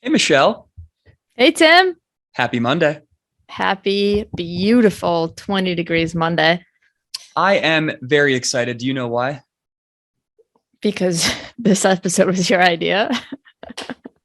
Hey, Michelle. Hey, Tim. Happy Monday. Happy, beautiful 20 degrees Monday I am very excited. Do you know why? because this episode was your idea.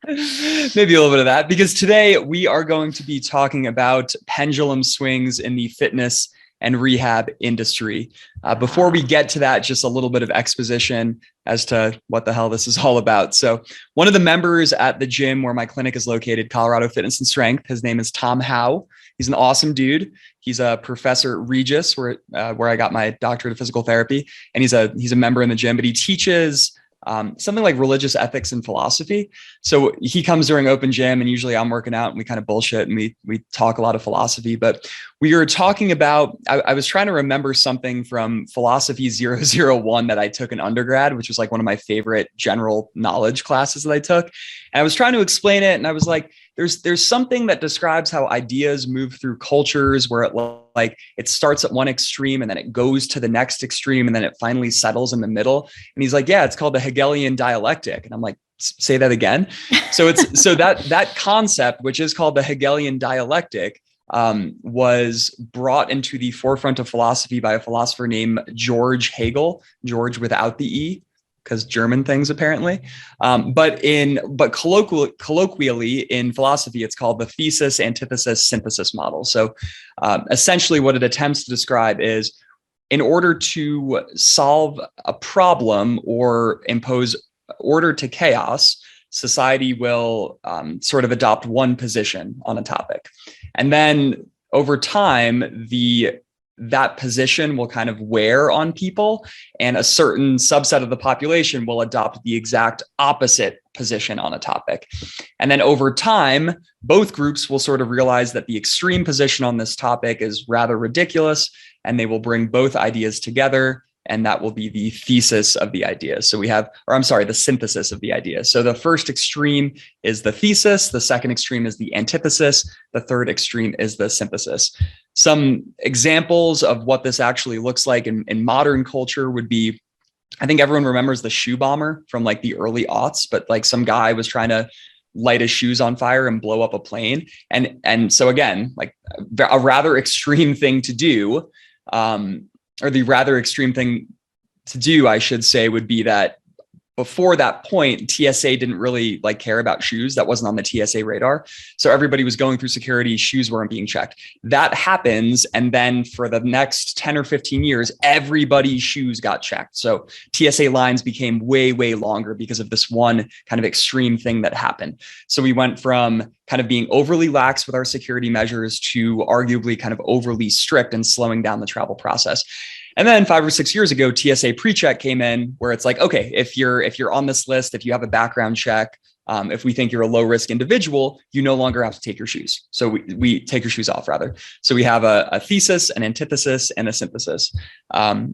Maybe a little bit of that, because today we are going to be talking about pendulum swings in the fitness and rehab industry. Before we get to that, just a little bit of exposition as to what the hell this is all about. So one of the members at the gym where my clinic is located, Colorado Fitness and Strength, his name is Tom Howe. He's an awesome dude. He's a professor at Regis, where I got my doctorate of physical therapy, and he's a member in the gym, but he teaches something like religious ethics and philosophy. So he comes during open gym, and usually I'm working out and we kind of bullshit and we talk a lot of philosophy. But we were talking about, I was trying to remember something from Philosophy 001 that I took in undergrad, which was like one of my favorite general knowledge classes that I took. And I was trying to explain it, and I was like, there's something that describes how ideas move through cultures where it starts at one extreme and then it goes to the next extreme and then it finally settles in the middle. And he's like, yeah, it's called the Hegelian dialectic. And I'm like, say that again. So that concept, which is called the Hegelian dialectic, was brought into the forefront of philosophy by a philosopher named George Hegel, George without the E, because German things apparently. But colloquially in philosophy, it's called the Thesis-Antithesis-Synthesis Model. So essentially what it attempts to describe is, in order to solve a problem or impose order to chaos, society will sort of adopt one position on a topic. And then over time, that position will kind of wear on people, and a certain subset of the population will adopt the exact opposite position on a topic. And then over time, both groups will sort of realize that the extreme position on this topic is rather ridiculous, and they will bring both ideas together, and that will be the thesis of the idea. So the synthesis of the idea. So the first extreme is the thesis, the second extreme is the antithesis, the third extreme is the synthesis. Some examples of what this actually looks like in modern culture would be, I think everyone remembers the shoe bomber from like the early aughts, but like some guy was trying to light his shoes on fire and blow up a plane. And so again, like a rather extreme thing to do, or the rather extreme thing to do, I should say, would be that before that point, TSA didn't really care about shoes. That wasn't on the TSA radar. So everybody was going through security, shoes weren't being checked. That happens. And then for the next 10 or 15 years, everybody's shoes got checked. So TSA lines became way, way longer because of this one kind of extreme thing that happened. So we went from kind of being overly lax with our security measures to arguably kind of overly strict and slowing down the travel process. And then 5 or 6 years ago, TSA pre-check came in, where it's like, okay, if you're on this list, if you have a background check, if we think you're a low risk individual, you no longer have to take your shoes. So we take your shoes off rather. So we have a thesis, an antithesis, and a synthesis.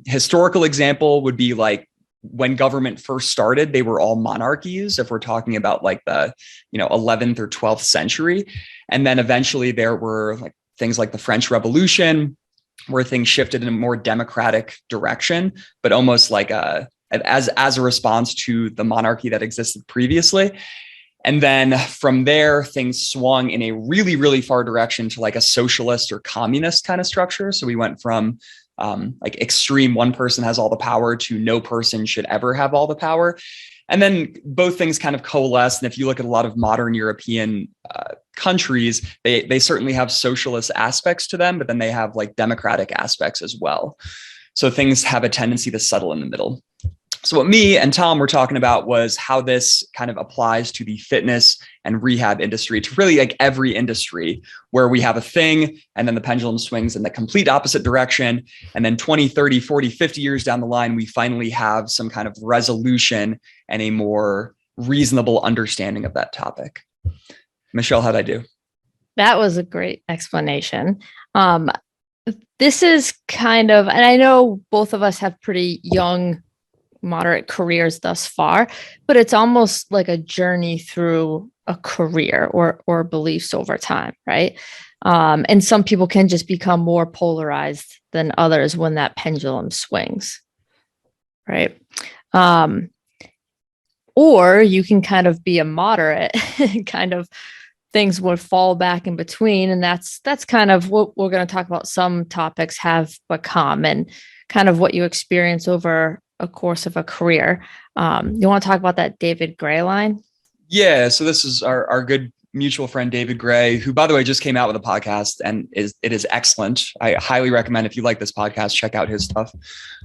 Historical example would be like when government first started, they were all monarchies. If we're talking about like the 11th or 12th century, and then eventually there were like things like the French Revolution, where things shifted in a more democratic direction, but almost like as a response to the monarchy that existed previously. And then from there, things swung in a really, really far direction to like a socialist or communist kind of structure. So we went from like extreme, one person has all the power, to no person should ever have all the power. And then both things kind of coalesce. And if you look at a lot of modern European countries, they certainly have socialist aspects to them, but then they have like democratic aspects as well. So things have a tendency to settle in the middle. So what me and Tom were talking about was how this kind of applies to the fitness and rehab industry, to really like every industry, where we have a thing and then the pendulum swings in the complete opposite direction. And then 20, 30, 40, 50 years down the line, we finally have some kind of resolution and a more reasonable understanding of that topic. Michelle, how'd I do? That was a great explanation. This is kind of, and I know both of us have pretty young, moderate careers thus far, but it's almost like a journey through a career or beliefs over time, right? And some people can just become more polarized than others when that pendulum swings, right? or you can kind of be a moderate kind of things would fall back in between. And that's kind of what we're going to talk about. Some topics have become and kind of what you experience over a course of a career. You want to talk about that David Gray line? Yeah. So this is our good mutual friend, David Gray, who, by the way, just came out with a podcast, and it is excellent. I highly recommend, if you like this podcast, check out his stuff.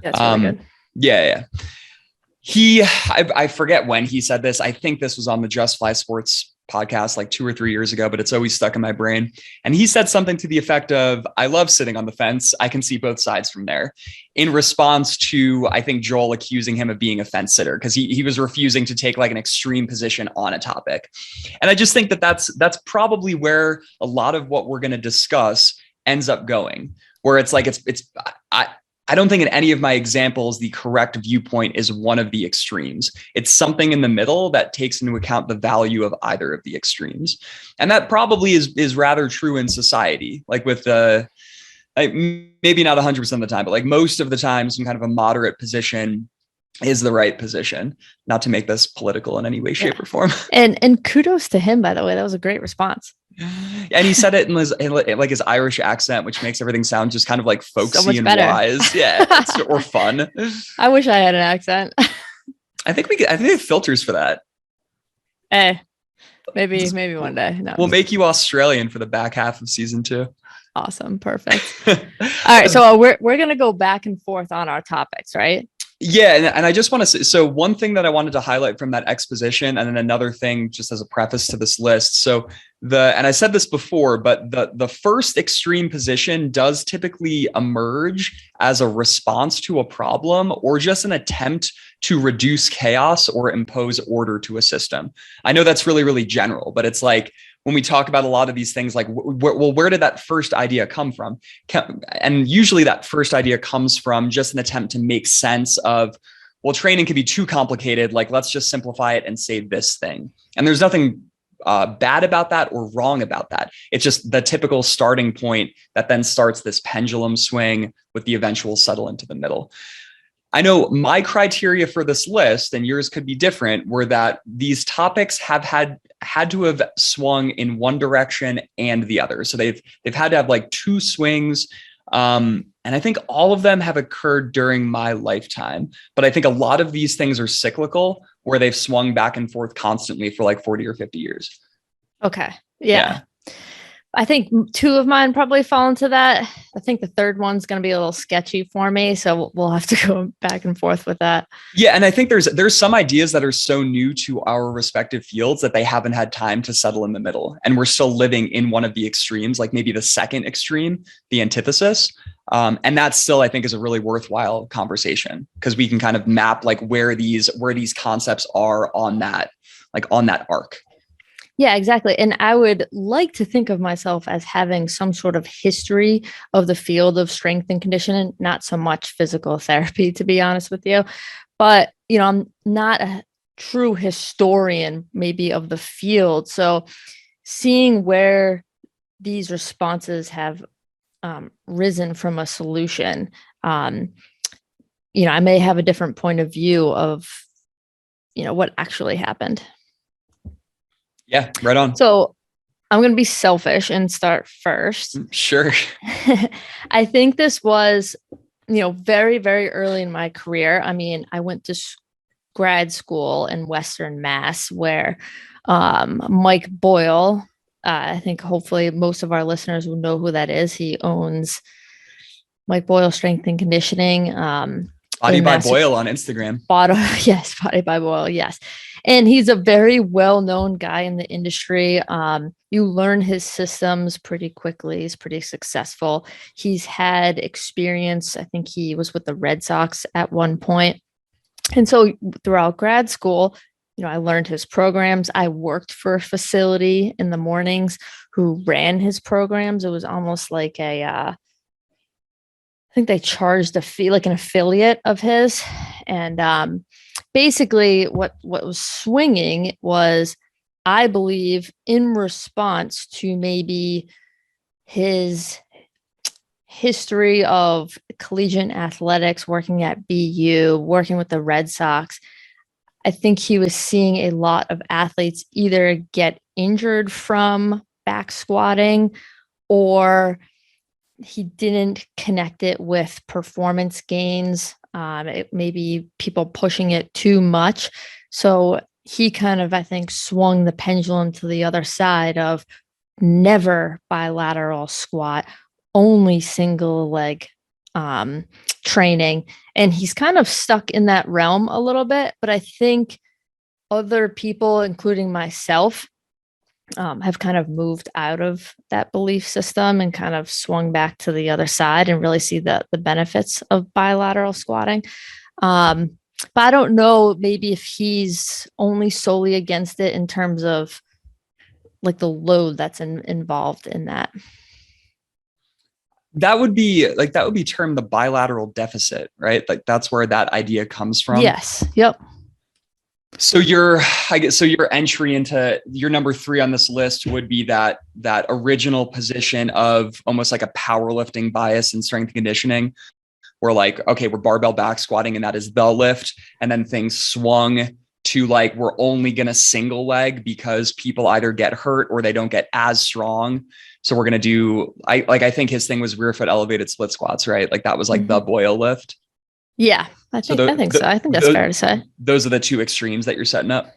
That's really good. Yeah. I forget when he said this. I think this was on the Just Fly Sports podcast like 2 or 3 years ago, but it's always stuck in my brain. And he said something to the effect of, I love sitting on the fence. I can see both sides from there, in response to, I think, Joel accusing him of being a fence sitter because he was refusing to take like an extreme position on a topic. And I just think that that's probably where a lot of what we're going to discuss ends up going, where it's like, I don't think in any of my examples, the correct viewpoint is one of the extremes. It's something in the middle that takes into account the value of either of the extremes. And that probably is rather true in society, like with maybe not 100% of the time, but like most of the time, some kind of a moderate position is the right position. Not to make this political in any way, shape, or form. And kudos to him, by the way. That was a great response. And he said it in his Irish accent, which makes everything sound just kind of like folksy and better. wise. Yeah. Or fun. I wish I had an accent. I think they have filters for that. Maybe one day. No. We'll make you Australian for the back half of season 2. Awesome. Perfect. All right. So we're going to go back and forth on our topics, right? Yeah. And I just want to say, so one thing that I wanted to highlight from that exposition, and then another thing just as a preface to this list. So and I said this before, but the first extreme position does typically emerge as a response to a problem or just an attempt to reduce chaos or impose order to a system. I know that's really, really general, but it's like, when we talk about a lot of these things, like, where did that first idea come from? And usually that first idea comes from just an attempt to make sense of, well, training can be too complicated. Like, let's just simplify it and say this thing. And there's nothing bad about that or wrong about that. It's just the typical starting point that then starts this pendulum swing with the eventual settle into the middle. I know my criteria for this list, and yours could be different, were that these topics have had to have swung in one direction and the other. So they've had to have like 2 swings. And I think all of them have occurred during my lifetime. But I think a lot of these things are cyclical, where they've swung back and forth constantly for like 40 or 50 years. Okay. Yeah. I think 2 of mine probably fall into that. I think the third one's going to be a little sketchy for me, so we'll have to go back and forth with that. Yeah, and I think there's some ideas that are so new to our respective fields that they haven't had time to settle in the middle, and we're still living in one of the extremes, like maybe the second extreme, the antithesis. And that still, I think, is a really worthwhile conversation, because we can kind of map like where these concepts are on that arc. Yeah, exactly. And I would like to think of myself as having some sort of history of the field of strength and conditioning, not so much physical therapy, to be honest with you. But, I'm not a true historian maybe of the field. So seeing where these responses have risen from a solution, I may have a different point of view of, what actually happened. Yeah, right on. So I'm going to be selfish and start first. Sure. I think this was, very, very early in my career. I mean, I went to grad school in Western Mass, where Mike Boyle, I think hopefully most of our listeners will know who that is. He owns Mike Boyle Strength and Conditioning. Body by Boyle on Instagram. Yes, Body by Boyle. Yes. And he's a very well-known guy in the industry. You learn his systems pretty quickly. He's pretty successful. He's had experience. I think he was with the Red Sox at one point. And so throughout grad school, I learned his programs. I worked for a facility in the mornings who ran his programs. It was almost like I think they charged a fee, like an affiliate of his. And basically what was swinging was, I believe, in response to maybe his history of collegiate athletics, working at BU, working with the Red Sox, I think he was seeing a lot of athletes either get injured from back squatting, or he didn't connect it with performance gains. It maybe people pushing it too much. So he kind of, I think, swung the pendulum to the other side of never bilateral squat, only single leg training. And he's kind of stuck in that realm a little bit. But I think other people, including myself, have kind of moved out of that belief system and kind of swung back to the other side and really see the benefits of bilateral squatting. But I don't know, maybe if he's only solely against it in terms of like the load that's involved in that. That would be termed the bilateral deficit, right? Like that's where that idea comes from. Yes. Yep. So your entry into your number 3 on this list would be that original position of almost like a powerlifting bias in strength and conditioning, where like, okay, we're barbell back squatting and that is the lift. And then things swung to like, we're only going to single leg because people either get hurt or they don't get as strong. So we're going to do, I think his thing was rear foot elevated split squats, right? Like that was like the Boyle lift. Yeah, I think so. I think that's fair to say. Those are the 2 extremes that you're setting up.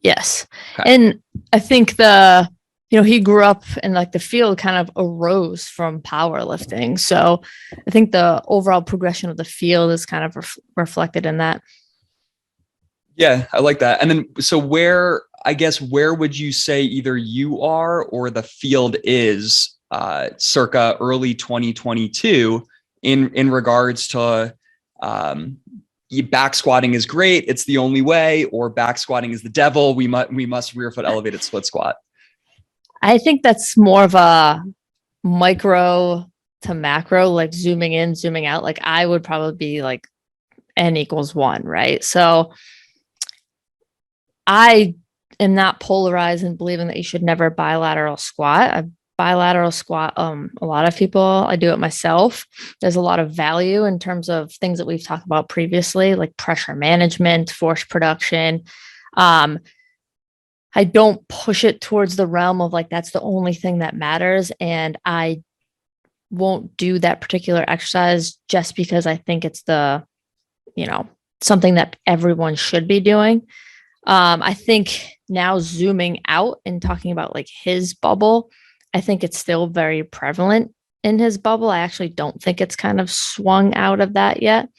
Yes. Okay. And I think he grew up and like the field kind of arose from powerlifting. So I think the overall progression of the field is kind of reflected in that. Yeah, I like that. And then, so where would you say either you are or the field is circa early 2022 in regards to back squatting is great, it's the only way, or back squatting is the devil, we must rear foot elevated split squat? I think that's more of a micro to macro, like zooming in, zooming out. Like I would probably be like n=1, right? So I am not polarized in believing that you should never bilateral squat. I bilateral squat a lot of people. I do it myself. There's a lot of value in terms of things that we've talked about previously, like pressure management, force production. I don't push it towards the realm of like that's the only thing that matters, and I won't do that particular exercise just because I think it's something that everyone should be doing. I think now zooming out and talking about like his bubble, I think it's still very prevalent in his bubble. I actually don't think it's kind of swung out of that yet.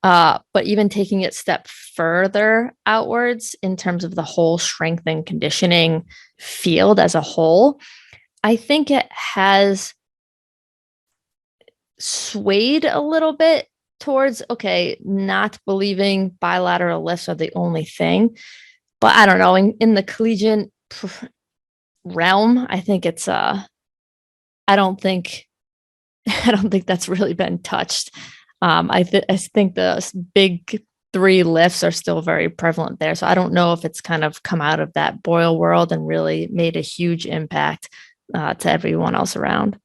But even taking it a step further outwards in terms of the whole strength and conditioning field as a whole, I think it has swayed a little bit towards, okay, not believing bilateral lifts are the only thing. But I don't know, in the collegiate realm, I think it's I don't think that's really been touched. I think the big 3 lifts are still very prevalent there. So I don't know if it's kind of come out of that Boyle world and really made a huge impact to everyone else around.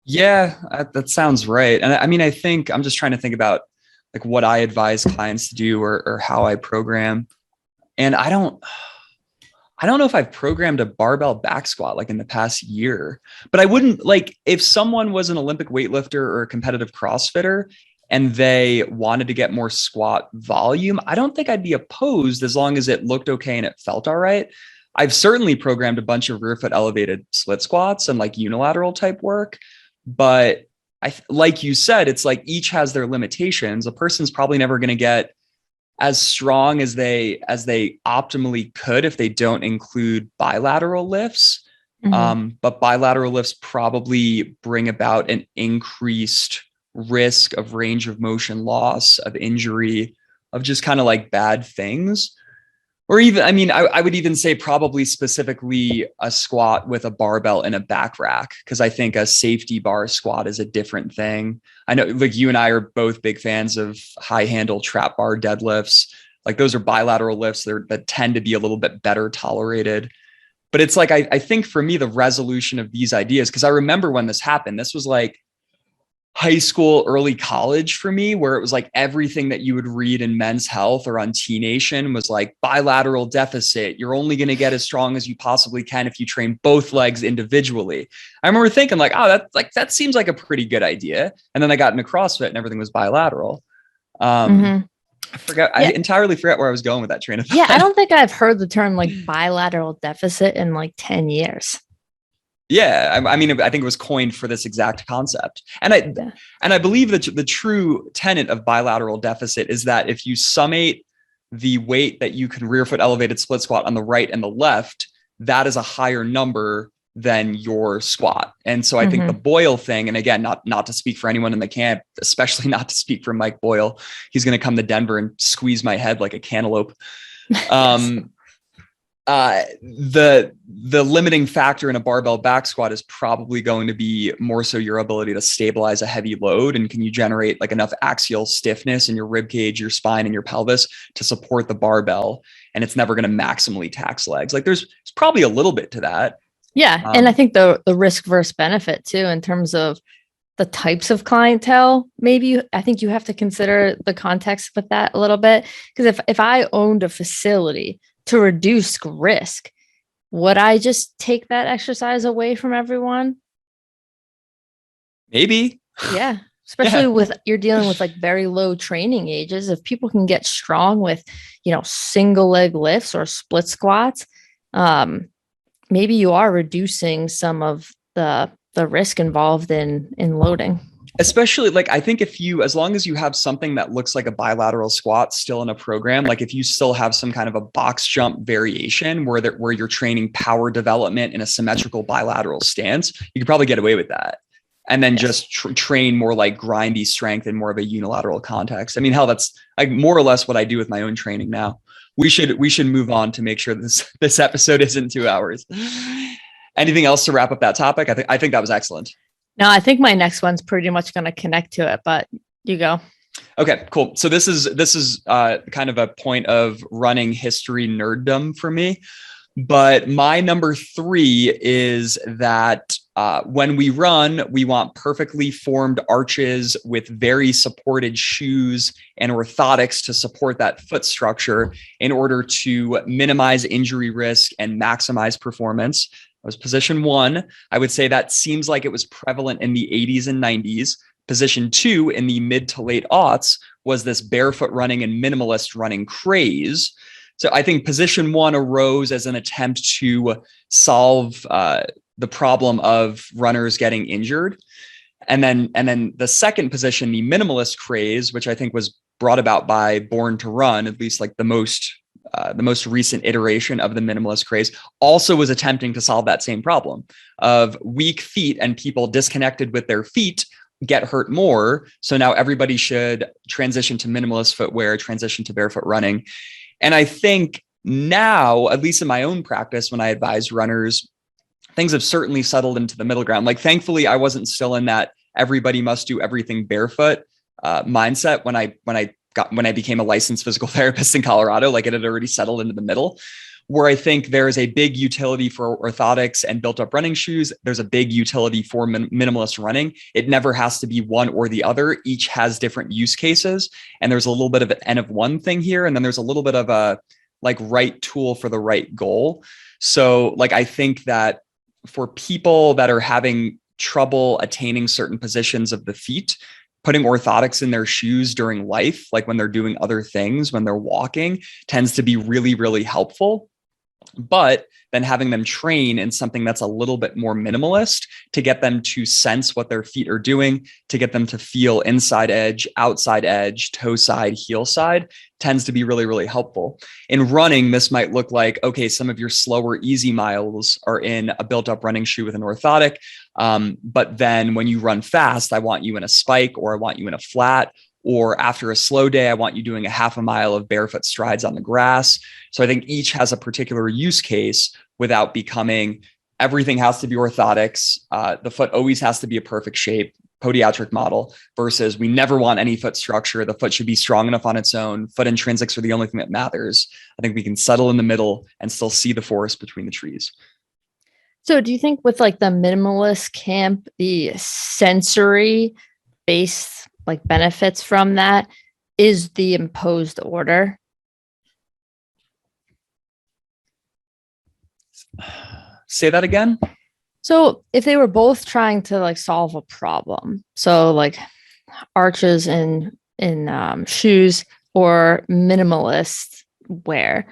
Yeah, that sounds right. And I mean, I think I'm just trying to think about like what I advise clients to do or how I program. And I don't know if I've programmed a barbell back squat like in the past year, but I wouldn't, like, if someone was an Olympic weightlifter or a competitive CrossFitter and they wanted to get more squat volume, I don't think I'd be opposed as long as it looked okay and it felt all right. I've certainly programmed a bunch of rear foot elevated split squats and like unilateral type work, but like you said, it's like each has their limitations. A person's probably never going to get as strong as they optimally could if they don't include bilateral lifts. But bilateral lifts probably bring about an increased risk of range of motion loss, of injury, of just kind of like bad things. Or even, I mean, I would even say probably specifically a squat with a barbell and a back rack, because I think a safety bar squat is a different thing. I know like you and I are both big fans of high handle trap bar deadlifts. Like those are bilateral lifts that tend to be a little bit better tolerated. But it's like, I think for me, the resolution of these ideas, because I remember when this happened, this was like high school, early college for me, where it was like everything that you would read in Men's Health or on T Nation was like bilateral deficit. You're only going to get as strong as you possibly can if you train both legs individually. I remember thinking like, oh, that seems like a pretty good idea. And then I got into CrossFit and everything was bilateral. I entirely forgot where I was going with that train of thought. Yeah, I don't think I've heard the term like bilateral deficit in like 10 years. Yeah, I mean, I think it was coined for this exact concept. And I believe that the true tenet of bilateral deficit is that if you summate the weight that you can rear foot elevated split squat on the right and the left, that is a higher number than your squat. And so I think the Boyle thing, and again, not to speak for anyone in the camp, especially not to speak for Mike Boyle, he's going to come to Denver and squeeze my head like a cantaloupe. The limiting factor in a barbell back squat is probably going to be more so your ability to stabilize a heavy load. And can you generate like enough axial stiffness in your rib cage, your spine, and your pelvis to support the barbell? And it's never going to maximally tax legs. Like there's probably a little bit to that. Yeah. And I think the risk versus benefit too, in terms of the types of clientele, I think you have to consider the context with that a little bit. Because if I owned a facility to reduce risk, would I just take that exercise away from everyone? Maybe. Yeah. Especially with you're dealing with like very low training ages. If people can get strong with, single leg lifts or split squats, maybe you are reducing some of the risk involved in loading. Especially like, I think as long as you have something that looks like a bilateral squat still in a program, like if you still have some kind of a box jump variation where you're training power development in a symmetrical bilateral stance, you could probably get away with that. And then just train more like grindy strength in more of a unilateral context. I mean, hell, that's like more or less what I do with my own training now. We should move on to make sure this episode isn't 2 hours. Anything else to wrap up that topic? I think that was excellent. No, I think my next one's pretty much going to connect to it, but you go. Okay, cool. So this is kind of a point of running history nerddom for me. But my number 3 is that when we run, we want perfectly formed arches with very supported shoes and orthotics to support that foot structure in order to minimize injury risk and maximize performance. That was position 1. I would say that seems like it was prevalent in the 80s and 90s. Position 2 in the mid to late aughts was this barefoot running and minimalist running craze. So I think position 1 arose as an attempt to solve the problem of runners getting injured. And then the second position, the minimalist craze, which I think was brought about by Born to Run, at least like the most recent iteration of the minimalist craze, also was attempting to solve that same problem of weak feet and people disconnected with their feet get hurt more. So now everybody should transition to minimalist footwear, transition to barefoot running. And I think now, at least in my own practice, when I advise runners, things have certainly settled into the middle ground. Like, thankfully, I wasn't still in that everybody must do everything barefoot mindset when I became a licensed physical therapist in Colorado. Like, it had already settled into the middle, where I think there is a big utility for orthotics and built up running shoes. There's a big utility for minimalist running. It never has to be one or the other. Each has different use cases. And there's a little bit of an N of one thing here. And then there's a little bit of a like right tool for the right goal. So like, I think that for people that are having trouble attaining certain positions of the feet, putting orthotics in their shoes during life, like when they're doing other things, when they're walking, tends to be really, really helpful. But then having them train in something that's a little bit more minimalist to get them to sense what their feet are doing, to get them to feel inside edge, outside edge, toe side, heel side, tends to be really, really helpful. In running, this might look like, okay, some of your slower, easy miles are in a built up running shoe with an orthotic. But then when you run fast, I want you in a spike, or I want you in a flat, or after a slow day, I want you doing a half a mile of barefoot strides on the grass. So I think each has a particular use case without becoming everything has to be orthotics. The foot always has to be a perfect shape, podiatric model, versus we never want any foot structure. The foot should be strong enough on its own. Foot intrinsics are the only thing that matters. I think we can settle in the middle and still see the forest between the trees. So do you think with like the minimalist camp, the sensory base like benefits from that is the imposed order. Say that again. So if they were both trying to like solve a problem, so like arches in shoes or minimalist wear,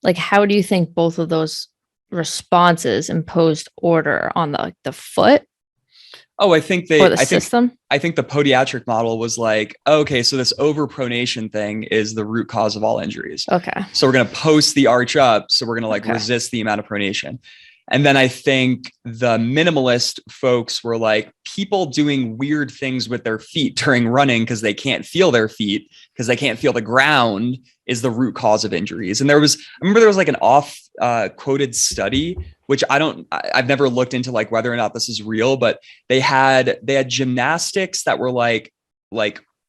like how do you think both of those responses imposed order on the foot? Oh, I think system. I think the podiatric model was like, okay, so this overpronation thing is the root cause of all injuries. Okay. So we're going to post the arch up. So we're going to resist the amount of pronation. And then I think the minimalist folks were like, people doing weird things with their feet during running because they can't feel their feet, because they can't feel the ground, is the root cause of injuries. And I remember there was like an off quoted study, which I've never looked into like whether or not this is real, but they had gymnastics that were like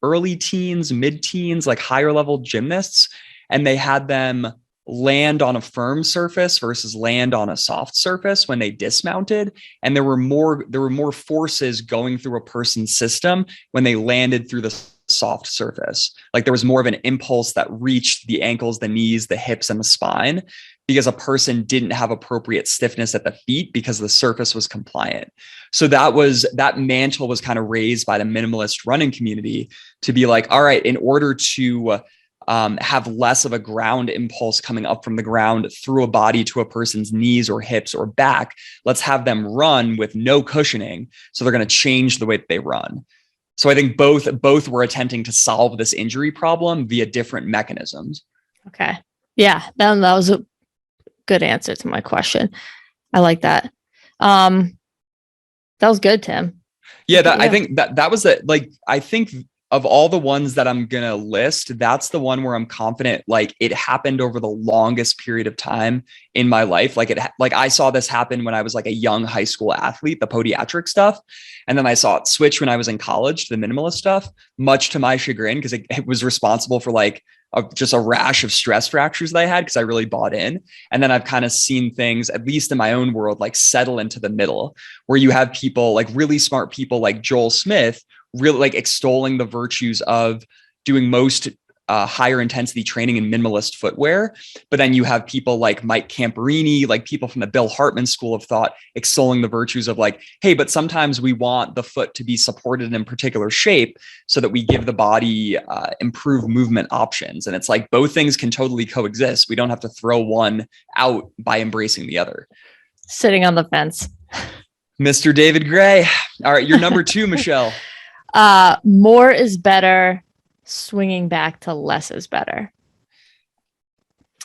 early teens, mid-teens, like higher level gymnasts, and they had them land on a firm surface versus land on a soft surface when they dismounted. And there were more forces going through a person's system when they landed through the soft surface. Like there was more of an impulse that reached the ankles, the knees, the hips, and the spine, because a person didn't have appropriate stiffness at the feet because the surface was compliant. So that mantle was kind of raised by the minimalist running community to be like, all right, in order to have less of a ground impulse coming up from the ground through a body to a person's knees or hips or back, let's have them run with no cushioning. So they're going to change the way that they run. So I think both were attempting to solve this injury problem via different mechanisms. Okay. Yeah, that was a good answer to my question. I like that. That was good, Tim. Yeah, I think that was it. Like, I think of all the ones that I'm going to list, that's the one where I'm confident, like it happened over the longest period of time in my life. Like I saw this happen when I was like a young high school athlete, the podiatric stuff. And then I saw it switch when I was in college to the minimalist stuff, much to my chagrin, because it was responsible for like just a rash of stress fractures that I had because I really bought in. And then I've kind of seen things, at least in my own world, like settle into the middle, where you have people like really smart people like Joel Smith, really like extolling the virtues of doing most higher intensity training in minimalist footwear. But then you have people like Mike Camporini, like people from the Bill Hartman school of thought, extolling the virtues of like, hey, but sometimes we want the foot to be supported in particular shape so that we give the body improved movement options. And it's like both things can totally coexist. We don't have to throw one out by embracing the other. Sitting on the fence. Mr. David Gray. All right, you're number 2, Michelle. More is better, swinging back to less is better.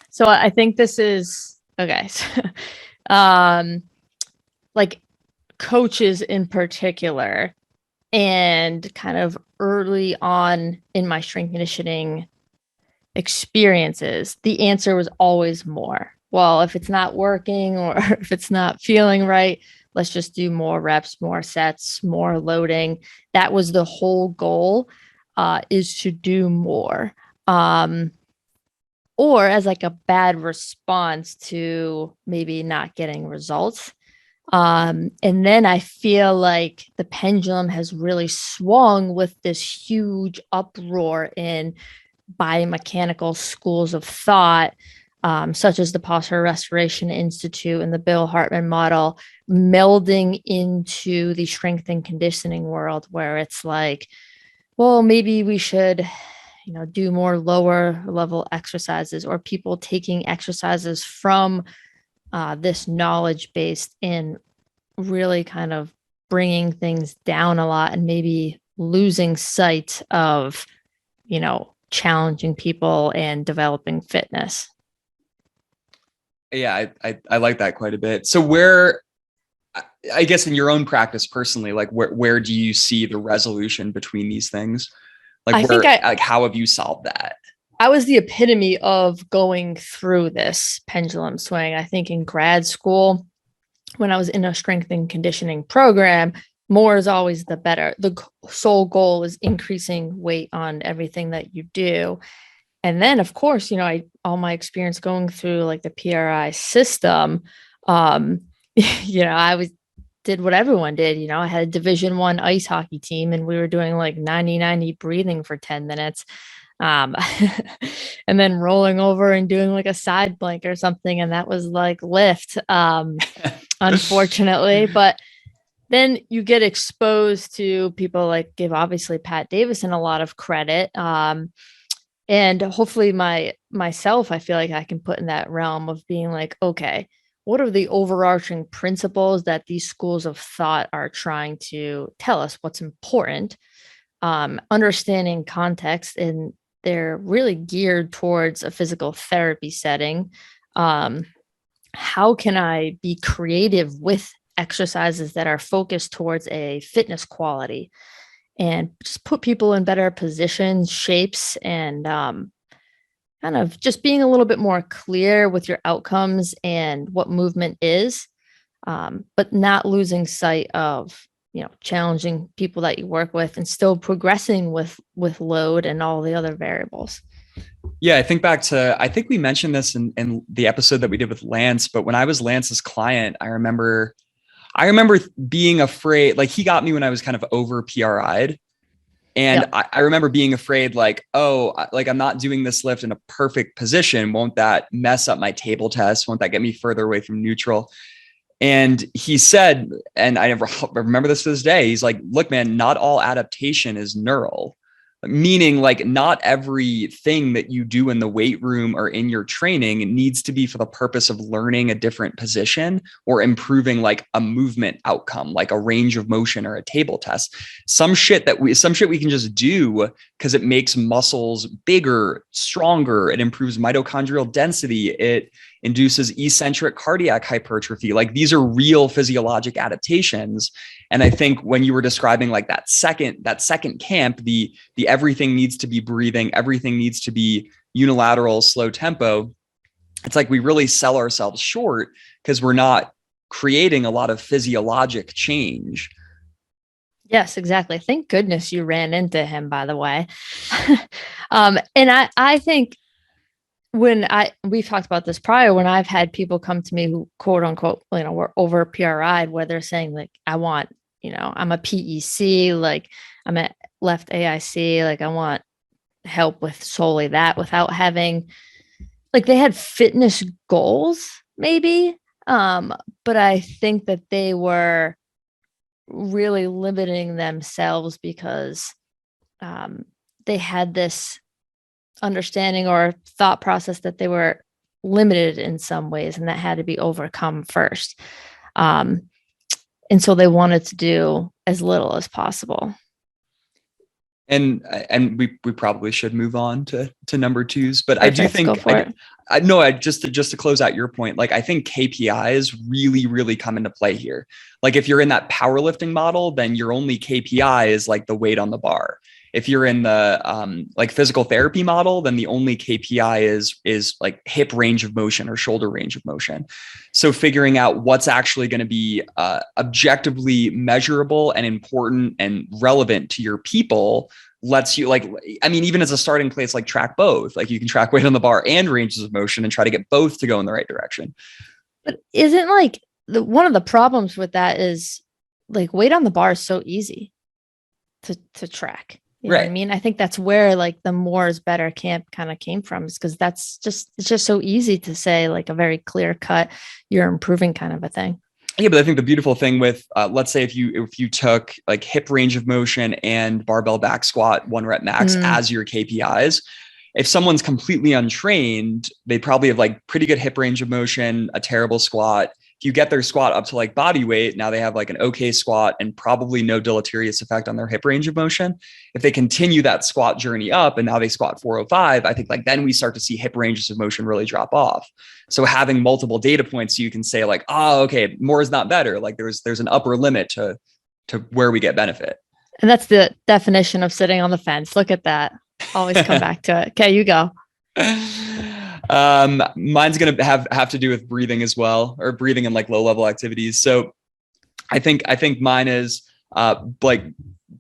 So I think this is okay. Like coaches in particular, and kind of early on in my strength conditioning experiences, the answer was always more. Well, if it's not working or if it's not feeling right, let's just do more reps, more sets, more loading. That was the whole goal, is to do more. Or as like a bad response to maybe not getting results. And then I feel like the pendulum has really swung with this huge uproar in biomechanical schools of thought, such as the Postural Restoration Institute and the Bill Hartman model, melding into the strength and conditioning world, where it's like, well, maybe we should, do more lower level exercises, or people taking exercises from this knowledge based and really kind of bringing things down a lot, and maybe losing sight of, challenging people and developing fitness. Yeah, I like that quite a bit. So where, I guess in your own practice personally, like where do you see the resolution between these things? Like how have you solved that? I was the epitome of going through this pendulum swing. I think in grad school, when I was in a strength and conditioning program, more is always the better. The sole goal is increasing weight on everything that you do. And then, of course, all my experience going through like the PRI system, I was did what everyone did. I had a Division I ice hockey team, and we were doing like 90-90 breathing for 10 minutes. And then rolling over and doing like a side plank or something. And that was like lift, unfortunately. But then you get exposed to people like, give obviously Pat Davidson a lot of credit. And hopefully myself, I feel like I can put in that realm of being like, okay, what are the overarching principles that these schools of thought are trying to tell us what's important? Understanding context, and they're really geared towards a physical therapy setting. How can I be creative with exercises that are focused towards a fitness quality, and just put people in better positions, shapes, and kind of just being a little bit more clear with your outcomes and what movement is, but not losing sight of, challenging people that you work with and still progressing with load and all the other variables. Yeah, I think we mentioned this in the episode that we did with Lance, but when I was Lance's client, I remember being afraid, like he got me when I was kind of over PRI'd. And yep. I remember being afraid, like, oh, like I'm not doing this lift in a perfect position. Won't that mess up my table test? Won't that get me further away from neutral? And he said, and I remember this to this day, he's like, look, man, not all adaptation is neural. Meaning like not everything that you do in the weight room or in your training needs to be for the purpose of learning a different position or improving like a movement outcome, like a range of motion or a table test. Some shit we can just do because it makes muscles bigger, stronger. It improves mitochondrial density. It induces eccentric cardiac hypertrophy. Like these are real physiologic adaptations. And I think when you were describing like that second camp, the everything needs to be breathing, everything needs to be unilateral, slow tempo. It's like we really sell ourselves short because we're not creating a lot of physiologic change. Yes, exactly. Thank goodness you ran into him, by the way. And I think we've talked about this prior, when I've had people come to me who quote unquote, were over PRI'd, where they're saying like, I want, I'm a PEC, like I'm a left AIC, like I want help with solely that, without having, like, they had fitness goals maybe. But I think that they were really limiting themselves because they had this understanding or thought process that they were limited in some ways, and that had to be overcome first. And so they wanted to do as little as possible. And we probably should move on to number twos, but perfect. I do think just to close out your point, like I think KPIs really, really come into play here. Like if you're in that powerlifting model, then your only KPI is like the weight on the bar. If you're in the like physical therapy model, then the only KPI is like hip range of motion or shoulder range of motion. So figuring out what's actually going to be objectively measurable and important and relevant to your people lets you, like, I mean, even as a starting place, like track both. Like you can track weight on the bar and ranges of motion and try to get both to go in the right direction. But isn't like one of the problems with that is like weight on the bar is so easy to track. You know what I mean? I think that's where like the more is better camp kind of came from, is because it's just so easy to say, like a very clear cut, you're improving kind of a thing. Yeah, but I think the beautiful thing with, let's say if you took like hip range of motion and barbell back squat 1 rep max as your KPIs, if someone's completely untrained, they probably have like pretty good hip range of motion, a terrible squat. If you get their squat up to like body weight, now they have like an okay squat and probably no deleterious effect on their hip range of motion. If they continue that squat journey up and now they squat 405, I think like then we start to see hip ranges of motion really drop off. So having multiple data points, so you can say like, oh, okay, more is not better. Like there's an upper limit to where we get benefit. And that's the definition of sitting on the fence. Look at that. Always come back to it. Okay, you go. Mine's going to have to do with breathing as well, or breathing and like low level activities. So I think mine is like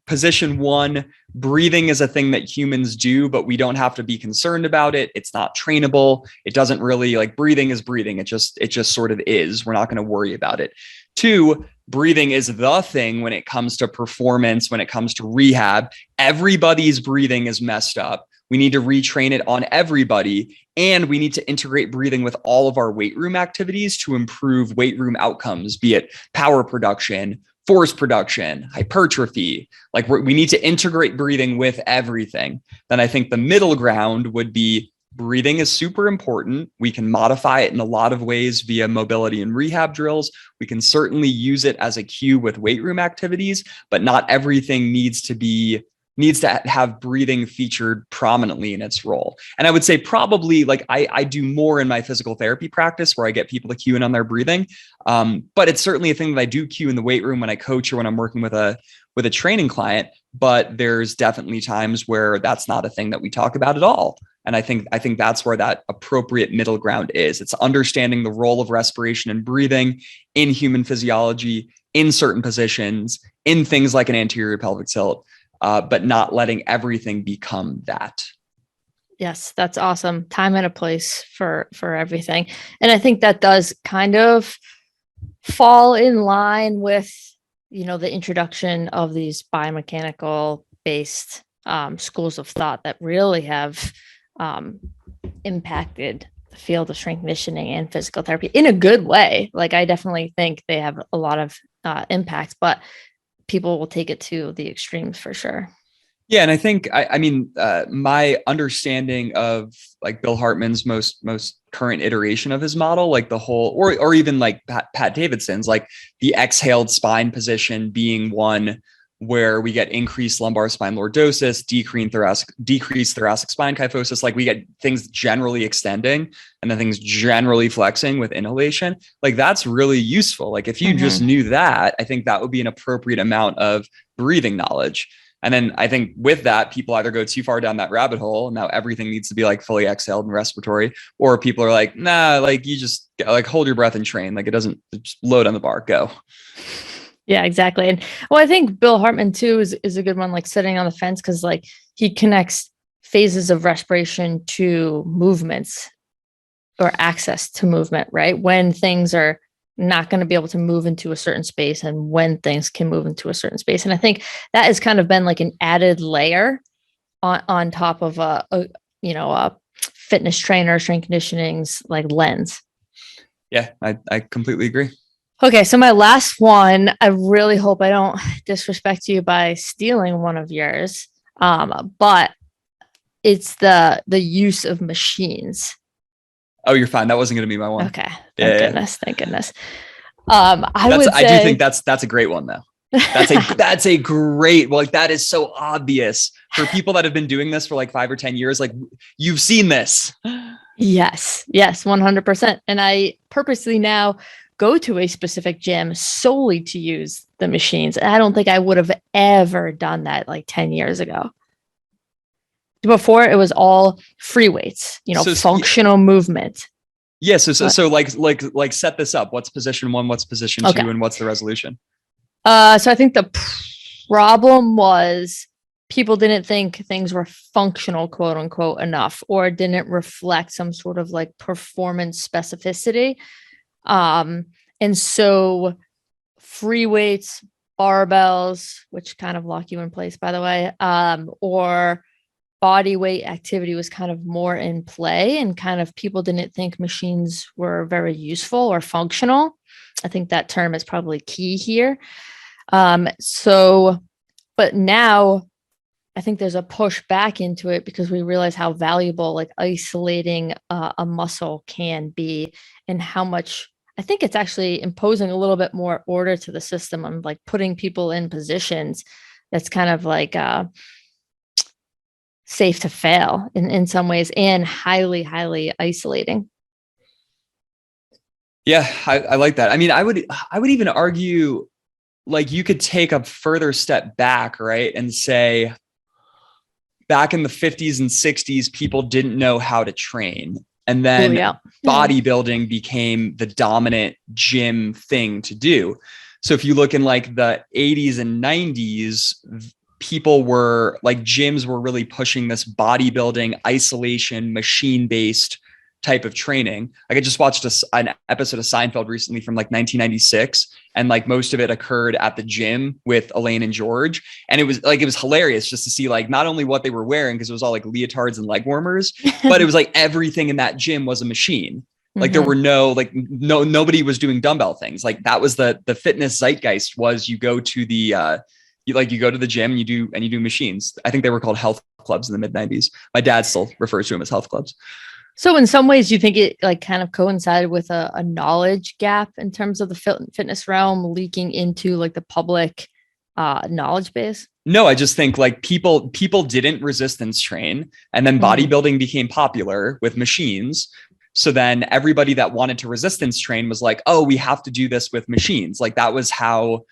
position 1, breathing is a thing that humans do, but we don't have to be concerned about it. It's not trainable. It doesn't really, like, breathing is breathing. It just sort of is. We're not going to worry about it. Two, breathing is the thing when it comes to performance, when it comes to rehab. Everybody's breathing is messed up. We need to retrain it on everybody. And we need to integrate breathing with all of our weight room activities to improve weight room outcomes, be it power production, force production, hypertrophy. Like we need to integrate breathing with everything. Then I think the middle ground would be breathing is super important. We can modify it in a lot of ways via mobility and rehab drills. We can certainly use it as a cue with weight room activities, but not everything needs to have breathing featured prominently in its role. And I would say probably like I do more in my physical therapy practice where I get people to cue in on their breathing. But it's certainly a thing that I do cue in the weight room when I coach or when I'm working with a training client. But there's definitely times where that's not a thing that we talk about at all. And I think that's where that appropriate middle ground is. It's understanding the role of respiration and breathing in human physiology, in certain positions, in things like an anterior pelvic tilt. But not letting everything become that. Yes, that's awesome. Time and a place for everything. And I think that does kind of fall in line with, the introduction of these biomechanical based schools of thought that really have impacted the field of strength conditioning and physical therapy in a good way. Like I definitely think they have a lot of impact, but people will take it to the extremes for sure. Yeah. And I think, my understanding of like Bill Hartman's most current iteration of his model, like the whole, or even like Pat Davidson's, like the exhaled spine position being one where we get increased lumbar spine lordosis, decreased thoracic spine kyphosis. Like we get things generally extending and then things generally flexing with inhalation. Like that's really useful. Like if you just knew that, I think that would be an appropriate amount of breathing knowledge. And then I think with that, people either go too far down that rabbit hole. Now everything needs to be like fully exhaled and respiratory, or people are like, nah, like you just like hold your breath and train. Like it doesn't just load on the bar, go. Yeah, exactly. And well, I think Bill Hartman too is a good one, like sitting on the fence, because like he connects phases of respiration to movements or access to movement, right? When things are not going to be able to move into a certain space and when things can move into a certain space. And I think that has kind of been like an added layer on top of a fitness trainer, strength conditioning's like lens. Yeah, I completely agree. Okay, so my last one, I really hope I don't disrespect you by stealing one of yours, but it's the use of machines. Oh, you're fine. That wasn't going to be my one. Okay, thank goodness. I do think that's a great one though. That's a great, like that is so obvious for people that have been doing this for like 5 or 10 years. Like you've seen this. Yes, 100%. And I purposely now go to a specific gym solely to use the machines. I don't think I would have ever done that like 10 years ago. Before it was all free weights, functional movement. Yeah. So like set this up. What's position 1? What's position 2? And what's the resolution? So I think the problem was people didn't think things were functional, quote unquote, enough, or didn't reflect some sort of like performance specificity. And so free weights, barbells, which kind of lock you in place, by the way, or body weight activity was kind of more in play, and kind of people didn't think machines were very useful or functional. I think that term is probably key here. But now I think there's a push back into it because we realize how valuable like isolating a muscle can be, and how much I think it's actually imposing a little bit more order to the system and like putting people in positions that's kind of like safe to fail in some ways, and highly, highly isolating. Yeah, I like that. I mean, I would even argue like you could take a further step back, right? And say back in the 50s and 60s, people didn't know how to train. And then bodybuilding became the dominant gym thing to do. So if you look in like the 80s and 90s, people were like gyms were really pushing this bodybuilding isolation, machine-based type of training. Like I just watched an episode of Seinfeld recently from like 1996, and like most of it occurred at the gym with Elaine and George. And it was hilarious just to see like not only what they were wearing, because it was all like leotards and leg warmers, but it was like everything in that gym was a machine. Like there were nobody was doing dumbbell things. Like that was the fitness zeitgeist, was you go to the you go to the gym and you do machines. I think they were called health clubs in the mid-90s. My dad still refers to them as health clubs. So in some ways, you think it like kind of coincided with a knowledge gap in terms of the fitness realm leaking into like the public knowledge base? No, I just think like people didn't resistance train, and then bodybuilding became popular with machines. So then everybody that wanted to resistance train was like, oh, we have to do this with machines. Like that was how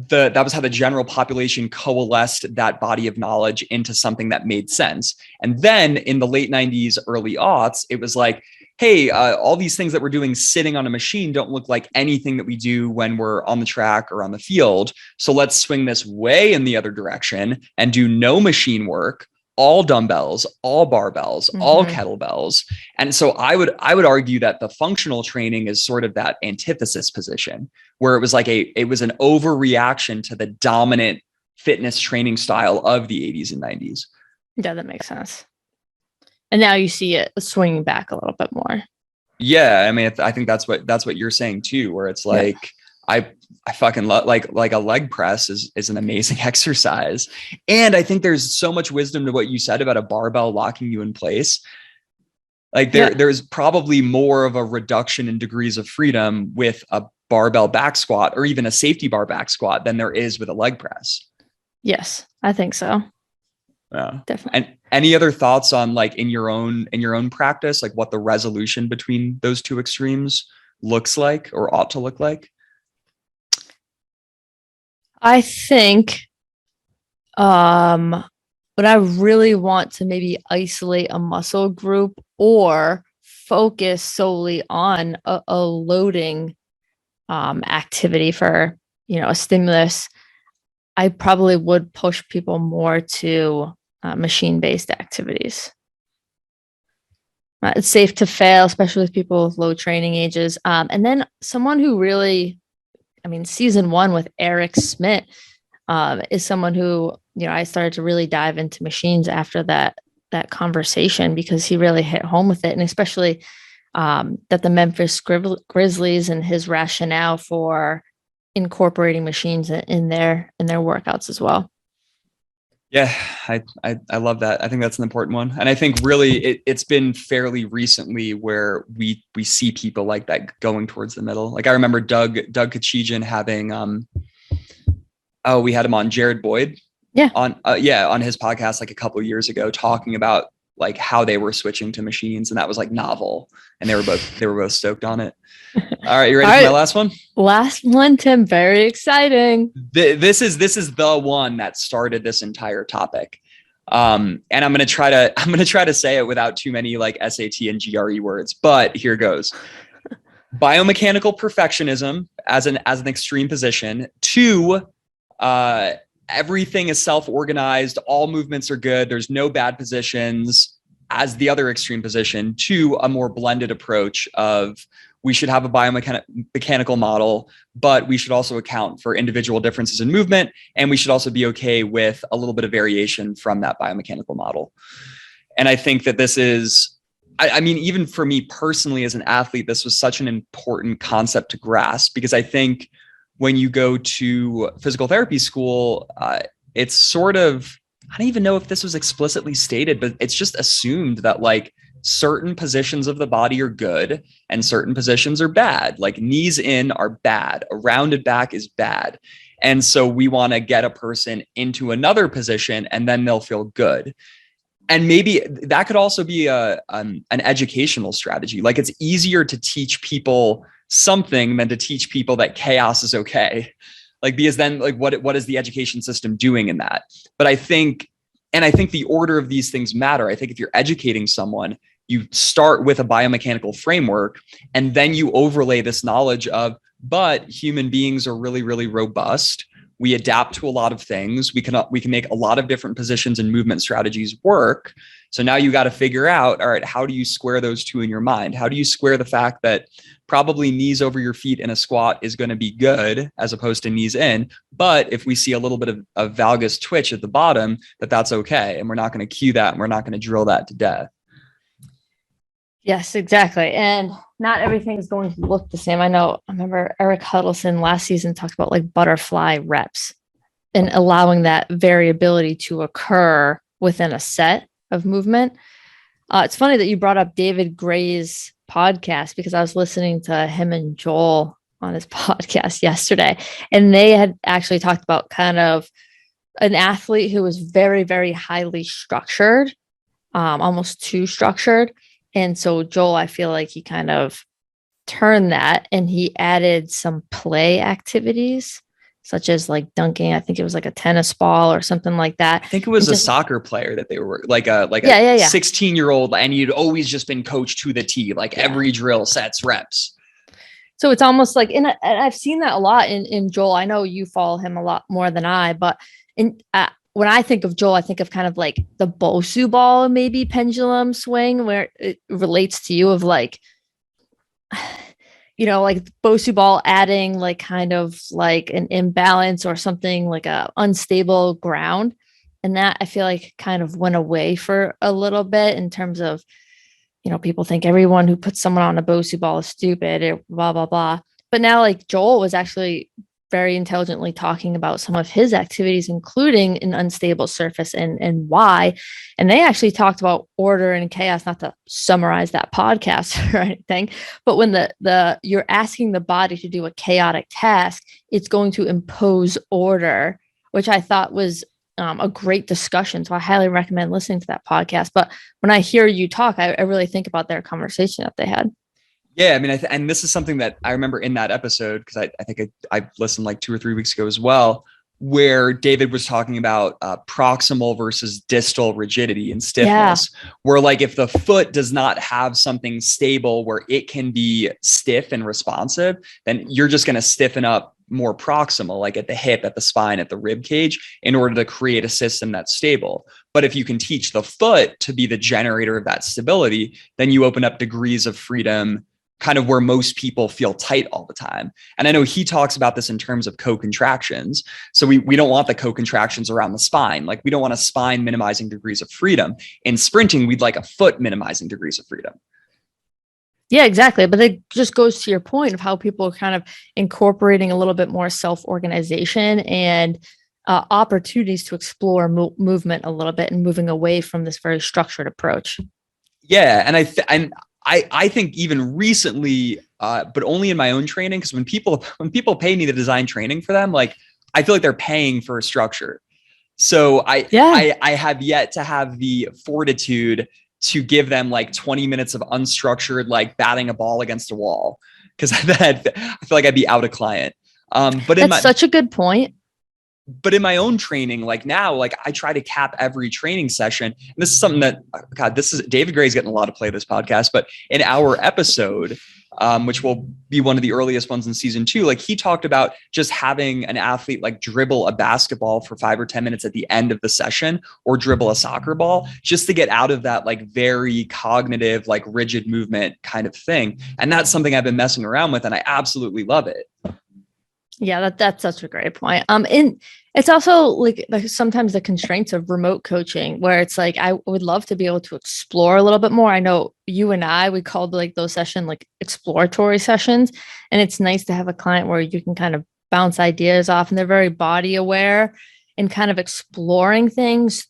the general population coalesced that body of knowledge into something that made sense. And then in the late 90s, early aughts, it was like, hey, all these things that we're doing sitting on a machine don't look like anything that we do when we're on the track or on the field. So let's swing this way in the other direction and do no machine work, all dumbbells, all barbells, all kettlebells. And so I would argue that the functional training is sort of that antithesis position, where it was like it was an overreaction to the dominant fitness training style of the 80s and 90s. Yeah, that makes sense. And now you see it swinging back a little bit more. Yeah, I mean, I think that's what you're saying too, where it's like, I fucking love like a leg press is an amazing exercise. And I think there's so much wisdom to what you said about a barbell locking you in place. Like there's probably more of a reduction in degrees of freedom with a barbell back squat or even a safety bar back squat than there is with a leg press. Yes, I think so. Yeah, definitely. And any other thoughts on like in your own practice, like what the resolution between those two extremes looks like or ought to look like? I think when I really want to maybe isolate a muscle group or focus solely on a loading activity for, a stimulus, I probably would push people more to machine-based activities. It's safe to fail, especially with people with low training ages. And then someone who really, season 1 with Erik Schmidt is someone who, I started to really dive into machines after that conversation, because he really hit home with it. And especially that the Memphis Grizzlies and his rationale for incorporating machines in their workouts as well. Yeah, I love that. I think that's an important one. And I think really it's been fairly recently where we see people like that going towards the middle. Like I remember Doug Kachijian having, we had him on Jared Boyd. Yeah. On his podcast, like a couple of years ago, talking about like how they were switching to machines, and that was like novel, and they were both stoked on it. All right, you ready for my last one? Last one, Tim. Very exciting. This is the one that started this entire topic. And I'm gonna try to say it without too many like SAT and GRE words, but here goes. Biomechanical perfectionism as an extreme position. 2, everything is self-organized, all movements are good, there's no bad positions, as the other extreme position. 2, a more blended approach of we should have a biomechanical model, but we should also account for individual differences in movement, and we should also be okay with a little bit of variation from that biomechanical model. And I think that this is, even for me personally as an athlete, this was such an important concept to grasp, because I think when you go to physical therapy school, it's sort of, I don't even know if this was explicitly stated, but it's just assumed that like certain positions of the body are good and certain positions are bad. Like knees in are bad. A rounded back is bad. And so we want to get a person into another position and then they'll feel good. And maybe that could also be an educational strategy. Like it's easier to teach people something than to teach people that chaos is okay. Like, because then like what is the education system doing in that? But I think the order of these things matter. I think if you're educating someone, you start with a biomechanical framework, and then you overlay this knowledge of, but human beings are really, really robust. We adapt to a lot of things. We can make a lot of different positions and movement strategies work. So now you got to figure out, all right, how do you square those two in your mind? How do you square the fact that probably knees over your feet in a squat is going to be good as opposed to knees in? But if we see a little bit of valgus twitch at the bottom, that's okay. And we're not going to cue that and we're not going to drill that to death. Yes, exactly. And not everything is going to look the same. I remember Erik Huddleston last season talked about like butterfly reps and allowing that variability to occur within a set of movement. It's funny that you brought up David Gray's podcast because I was listening to him and Joel on his podcast yesterday, and they had actually talked about kind of an athlete who was very, very highly structured, almost too structured. And so Joel, I feel like he kind of turned that and he added some play activities, such as like dunking. I think it was like a tennis ball or something like that. I think it was a soccer player that they were like a 16-year-old, and you'd always just been coached to the T, like every drill, sets, reps. So it's almost like, and I've seen that a lot in Joel. I know you follow him a lot more than I, but when I think of Joel, I think of kind of like the Bosu ball, maybe pendulum swing, where it relates to you of like, like Bosu ball adding like kind of like an imbalance or something like a unstable ground. And that I feel like kind of went away for a little bit in terms of, people think everyone who puts someone on a Bosu ball is stupid or blah, blah, blah. But now like Joel was actually very intelligently talking about some of his activities, including an unstable surface and why. And they actually talked about order and chaos, not to summarize that podcast or anything, but when you're asking the body to do a chaotic task, it's going to impose order, which I thought was a great discussion. So I highly recommend listening to that podcast. But when I hear you talk, I really think about their conversation that they had. Yeah, I mean, and this is something that I remember in that episode, because I think I listened like 2 or 3 weeks ago as well, where David was talking about proximal versus distal rigidity and stiffness, where like if the foot does not have something stable where it can be stiff and responsive, then you're just going to stiffen up more proximal, like at the hip, at the spine, at the rib cage, in order to create a system that's stable. But if you can teach the foot to be the generator of that stability, then you open up degrees of freedom kind of where most people feel tight all the time. And I know he talks about this in terms of co-contractions. So we don't want the co-contractions around the spine. Like we don't want a spine minimizing degrees of freedom. In sprinting, we'd like a foot minimizing degrees of freedom. Yeah, exactly. But it just goes to your point of how people are kind of incorporating a little bit more self-organization and opportunities to explore movement a little bit and moving away from this very structured approach. Yeah. And I think even recently, but only in my own training, because when people pay me to design training for them, like I feel like they're paying for a structure. So I have yet to have the fortitude to give them like 20 minutes of unstructured, like batting a ball against a wall, because I feel like I'd be out of client. But that's such a good point. But in my own training, like now, like I try to cap every training session. And this is something that, David Gray's getting a lot of play this podcast, but in our episode, which will be one of the earliest ones in season 2, like he talked about just having an athlete like dribble a basketball for 5 or 10 minutes at the end of the session, or dribble a soccer ball, just to get out of that like very cognitive, like rigid movement kind of thing. And that's something I've been messing around with, and I absolutely love it. Yeah, that's such a great point. And it's also like sometimes the constraints of remote coaching, where it's like I would love to be able to explore a little bit more. I know you and we called like those sessions like exploratory sessions, and it's nice to have a client where you can kind of bounce ideas off, and they're very body aware and kind of exploring things.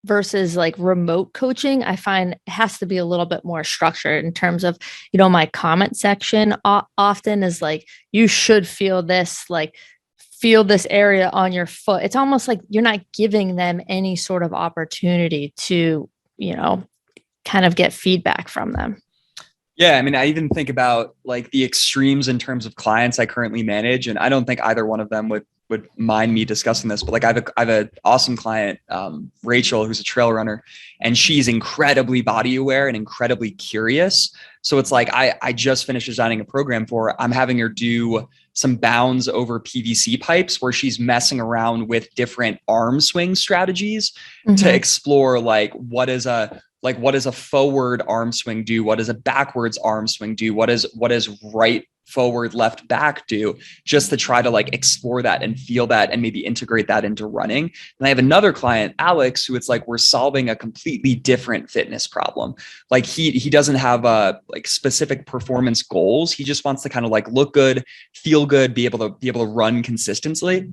Versus like remote coaching, I find it has to be a little bit more structured in terms of, my comment section often is like, you should feel this area on your foot. It's almost like you're not giving them any sort of opportunity to, kind of get feedback from them. Yeah. I mean, I even think about like the extremes in terms of clients I currently manage, and I don't think either one of them would mind me discussing this, but like I have an awesome client, Rachel, who's a trail runner, and she's incredibly body aware and incredibly curious. So it's like, I just finished designing a program for her. I'm having her do some bounds over PVC pipes where she's messing around with different arm swing strategies to explore like, what is a like what does a forward arm swing do? What does a backwards arm swing do? What is right forward, left, back do, just to try to like explore that and feel that and maybe integrate that into running. And I have another client, Alex, who it's like we're solving a completely different fitness problem. Like he doesn't have like specific performance goals. He just wants to kind of like look good, feel good, be able to run consistently.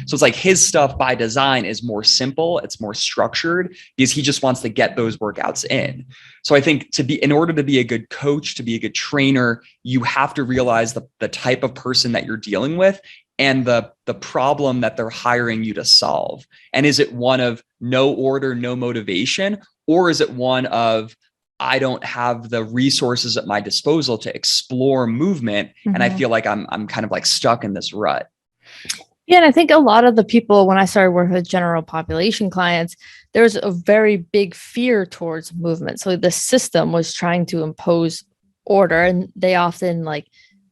So it's like his stuff by design is more simple, it's more structured because he just wants to get those workouts in. So I think in order to be a good coach, to be a good trainer, you have to realize the type of person that you're dealing with and the problem that they're hiring you to solve. And is it one of no order, no motivation, or is it one of I don't have the resources at my disposal to explore movement, and I feel like I'm kind of like stuck in this rut? Yeah, and I think a lot of the people, when I started working with general population clients, there's a very big fear towards movement. So the system was trying to impose order, and they often like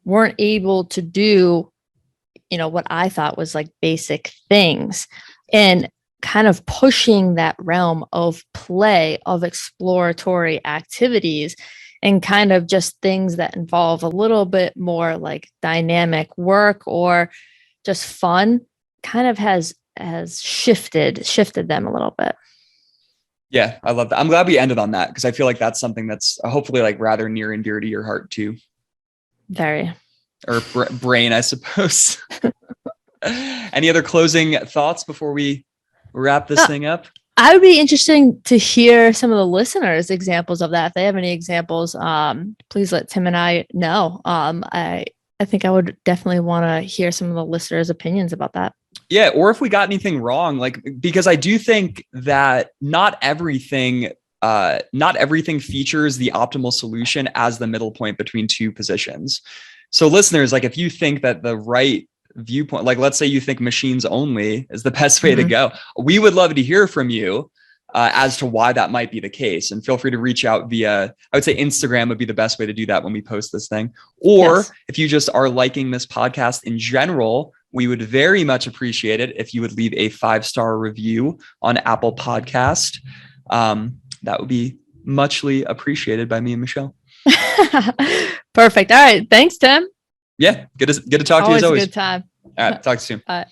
weren't able to do, what I thought was like basic things, and kind of pushing that realm of play, of exploratory activities, and kind of just things that involve a little bit more like dynamic work or just fun, kind of has shifted them a little bit. Yeah, I love that. I'm glad we ended on that because I feel like that's something that's hopefully like rather near and dear to your heart too. Very. Or brain, I suppose. Any other closing thoughts before we wrap this thing up? I would be interested to hear some of the listeners' examples of that. If they have any examples, please let Tim and I know. I think I would definitely want to hear some of the listeners' opinions about that. Yeah. Or if we got anything wrong, like, because I do think that not everything features the optimal solution as the middle point between two positions. So listeners, like if you think that the right viewpoint, like let's say you think machines only is the best way to go, we would love to hear from you as to why that might be the case. And feel free to reach out via, I would say Instagram would be the best way to do that when we post this thing. Or if you just are liking this podcast in general, we would very much appreciate it if you would leave a 5-star review on Apple Podcast. That would be muchly appreciated by me and Michelle. Perfect. All right. Thanks, Tim. Yeah. Good to talk to you as always. Good time. All right. Talk to you soon. Bye.